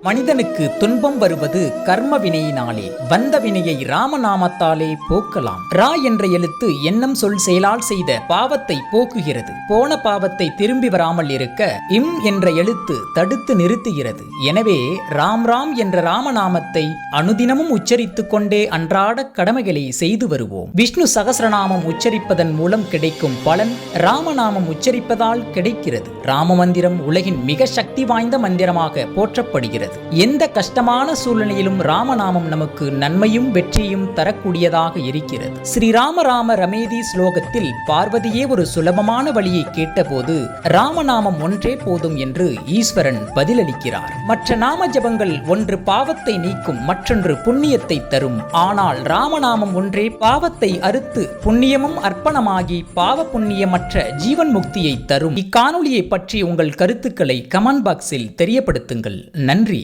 மனிதனுக்கு துன்பம் வருவது கர்ம வினையினாலே. வந்த வினையை ராமநாமத்தாலே போக்கலாம். ரா என்ற எழுத்து எண்ணம் சொல் செயலால் செய்த பாவத்தை போக்குகிறது. போன பாவத்தை திரும்பி வராமல் இருக்க இம் என்ற எழுத்து தடுத்து நிறுத்துகிறது. எனவே ராம் ராம் என்ற ராமநாமத்தை அனுதினமும் உச்சரித்துக் கொண்டே அன்றாட கடமைகளை செய்து வருவோம். விஷ்ணு சகஸ்ரநாமம் உச்சரிப்பதன் மூலம் கிடைக்கும் பலன் ராமநாமம் உச்சரிப்பதால் கிடைக்கிறது. ராம மந்திரம் உலகின் மிக சக்தி வாய்ந்த மந்திரமாக போற்றப்படுகிறது. எந்த கஷ்டமான சூழ்நிலையிலும் ராமநாமம் நமக்கு நன்மையும் வெற்றியும் தரக்கூடியதாக இருக்கிறது. ஸ்ரீராம ராம ரமேதி ஸ்லோகத்தில் பார்வதியே ஒரு சுலபமான வழியை கேட்டபோது ராமநாமம் ஒன்றே போதும் என்று ஈஸ்வரன் பதிலளிக்கிறார். மற்ற நாம ஜபங்கள் ஒன்று பாவத்தை நீக்கும், மற்றொன்று புண்ணியத்தை தரும். ஆனால் ராமநாமம் ஒன்றே பாவத்தை அறுத்து புண்ணியமும் அர்ப்பணமாகி பாவ புண்ணியமற்ற ஜீவன் முக்தியை தரும். இக்காணொலியை பற்றி உங்கள் கருத்துக்களை கமெண்ட் பாக்ஸில் தெரியப்படுத்துங்கள். நன்றி.